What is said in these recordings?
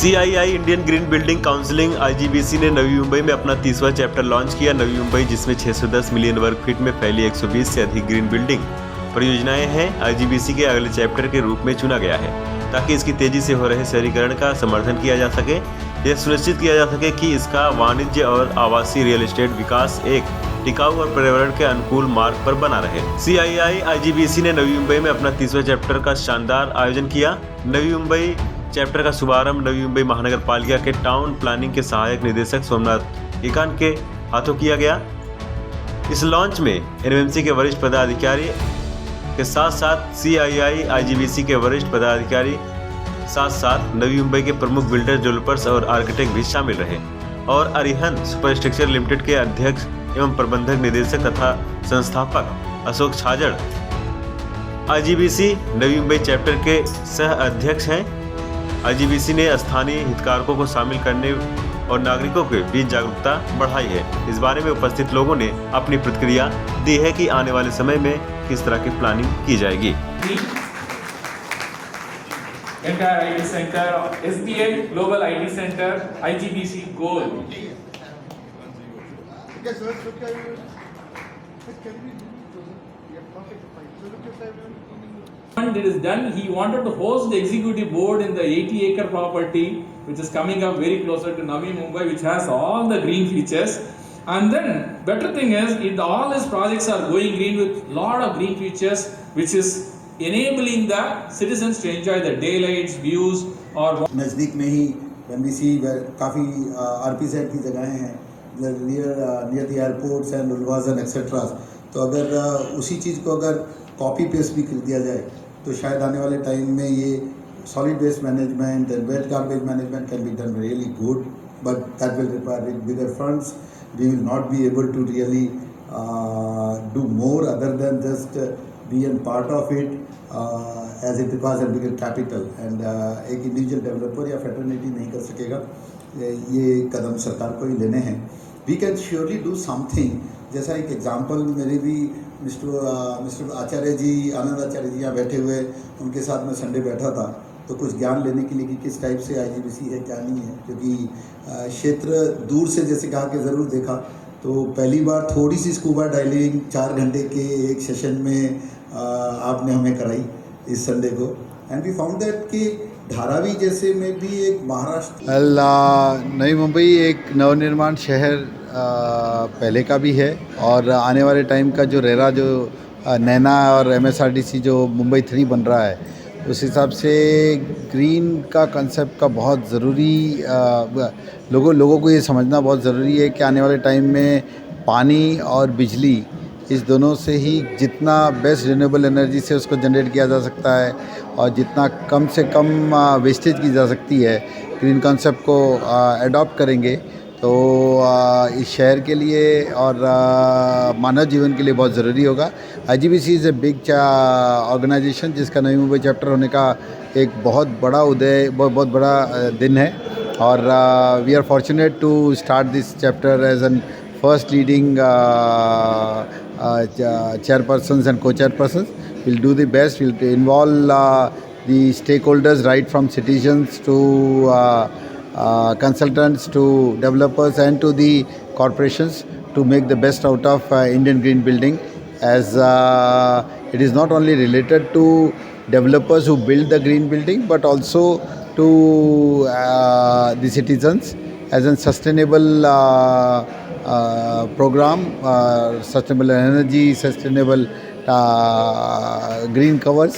CII Indian green building counselling IGBC ने नवी मुंबई में अपना 30वां चैप्टर लॉन्च किया। नवी मुंबई, जिसमें 610 मिलियन वर्ग फीट में फैली 120 से अधिक ग्रीन बिल्डिंग परियोजनाएं हैं, IGBC के अगले चैप्टर के रूप में चुना गया है ताकि इसकी तेजी से हो रहे शहरीकरण का समर्थन किया जा सके। यह सुनिश्चित किया जा सके कि इसका वाणिज्य और आवासीय रियल एस्टेट विकास एक टिकाऊ और पर्यावरण के अनुकूल मार्ग पर बना रहे। CII IGBC ने नवी मुंबई में अपना 30वां चैप्टर का शानदार आयोजन किया। नवी मुंबई चैप्टर का शुभारंभ नवी मुंबई महानगर पालिका के टाउन प्लानिंग के सहायक निदेशक सोमनाथ एकान के हाथों किया गया। इस लॉन्च में NMMC के वरिष्ठ पदाधिकारी के साथ साथ CII IGBC के वरिष्ठ पदाधिकारी साथ साथ नवी मुंबई के प्रमुख बिल्डर, डेवलपर्स और आर्किटेक्ट भी शामिल रहे और अरिहंत सुपरस्ट्रक्चर लिमिटेड के अध्यक्ष एवं प्रबंधक निदेशक तथा संस्थापक अशोक छाजड़ IGBC नवी मुंबई चैप्टर के सह अध्यक्ष हैं। IGBC ने स्थानीय हितधारकों को शामिल करने और नागरिकों के बीच जागरूकता बढ़ाई है। इस बारे में उपस्थित लोगों ने अपनी प्रतिक्रिया दी है कि आने वाले समय में किस तरह की प्लानिंग की जाएगी। Entire IT center, SBI Global IT Center, IGBC goal. Yes, sir. Look at you. Can we do yeah, perfect. Fine. So look at everyone. And it is done. He wanted to host the executive board in the 80-acre property, which is coming up very closer to Navi Mumbai, which has all the green features. And then, better thing is, all his projects are going green with lot of green features, which is enabling the citizens to enjoy the daylights, views, or नज़दीक में ही when we see काफ़ी RPZ की जगहें हैं near the airports and Ulvas and etc. तो अगर उसी चीज़ को अगर कॉपी पेस्ट भी कर दिया जाए तो शायद आने वाले टाइम में ये solid waste management and wet garbage management can be done really good, but that will require bigger funds. We will not be able to really do more other than just be a part of it as it requires a bigger capital, and एक individual developer या fraternity नहीं कर सकेगा। ये कदम सरकार को ही लेने हैं। We can surely do something. जैसा एक एग्जांपल मेरे भी मिस्टर आचार्य जी, आनंद आचार्य जी यहाँ बैठे हुए, उनके साथ में संडे बैठा था तो कुछ ज्ञान लेने के लिए कि किस टाइप से IGBC है क्या नहीं है, क्योंकि क्षेत्र दूर से जैसे कहा कि ज़रूर देखा तो पहली बार थोड़ी सी स्कूबा डाइविंग 4 घंटे के एक सेशन में आपने हमें कराई इस संडे को, एंड वी फाउंड दैट कि धारावी जैसे में भी एक महाराष्ट्र नई मुंबई एक नवनिर्माण शहर पहले का भी है और आने वाले टाइम का जो रेरा जो नैना और MSRDC जो मुंबई 3 बन रहा है उस हिसाब से ग्रीन का कंसेप्ट का बहुत ज़रूरी लोगों को ये समझना बहुत ज़रूरी है कि आने वाले टाइम में पानी और बिजली इस दोनों से ही जितना बेस्ट रिन्यूएबल एनर्जी से उसको जनरेट किया जा सकता है और जितना कम से कम वेस्टेज की जा सकती है, ग्रीन कॉन्सेप्ट को अडॉप्ट करेंगे तो इस शहर के लिए और मानव जीवन के लिए बहुत ज़रूरी होगा। IGBC is a big organisation जिसका नवी मुंबई चैप्टर होने का एक बहुत बड़ा दिन है और we are fortunate to start this chapter as an first leading chairpersons and co-chairpersons. We'll do the best. We'll involve the stakeholders, right from citizens to consultants to developers and to the corporations to make the best out of Indian green building, as it is not only related to developers who build the green building but also to the citizens as a sustainable program, sustainable energy, sustainable green covers,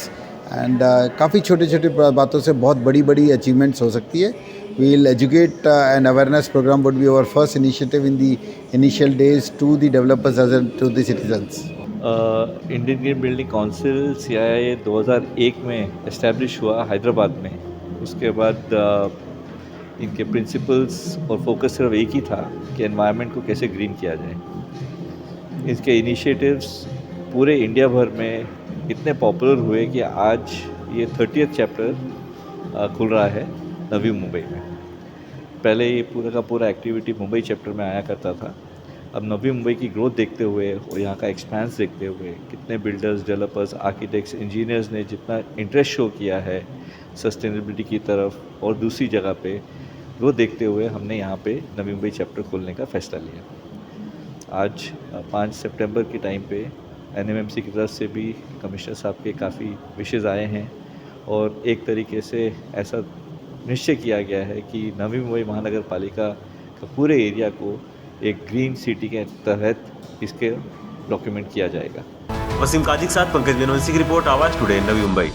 and काफ़ी छोटे बातों से बहुत बड़ी achievements हो सकती है। We'll educate and awareness program would be our first initiative in the initial days to the developers as well to the citizens. Indian green building council CII 2001 में इस्टेब्लिश हुआ हैदराबाद में। उसके बाद इनके प्रिंसिपल्स और फोकस सिर्फ एक ही था कि एनवायरनमेंट को कैसे ग्रीन किया जाए। इसके इनिशिएटिव्स पूरे इंडिया भर में इतने पॉपुलर हुए कि आज ये 30th चैप्टर खुल रहा है नवी मुंबई में। पहले ये पूरा का पूरा एक्टिविटी मुंबई चैप्टर में आया करता था। अब नवी मुंबई की ग्रोथ देखते हुए और यहाँ का एक्सपेंस देखते हुए कितने बिल्डर्स, डेवलपर्स, आर्किटेक्ट्स, इंजीनियर्स ने जितना इंटरेस्ट शो किया है सस्टेनेबिलिटी की तरफ और दूसरी जगह पे, वो देखते हुए हमने यहाँ पे नवी मुंबई चैप्टर खोलने का फ़ैसला लिया। आज 5 सितंबर के टाइम पे NMMC की तरफ से भी कमिश्नर साहब के काफ़ी विशेज़ आए हैं और एक तरीके से ऐसा निश्चय किया गया है कि नवी मुंबई महानगर पालिका का पूरे एरिया को एक ग्रीन सिटी के तहत इसके डॉक्यूमेंट किया जाएगा। वसीम काजी के साथ पंकज बेनवंशी की रिपोर्ट, आवाज़ टुडे, नवी मुंबई।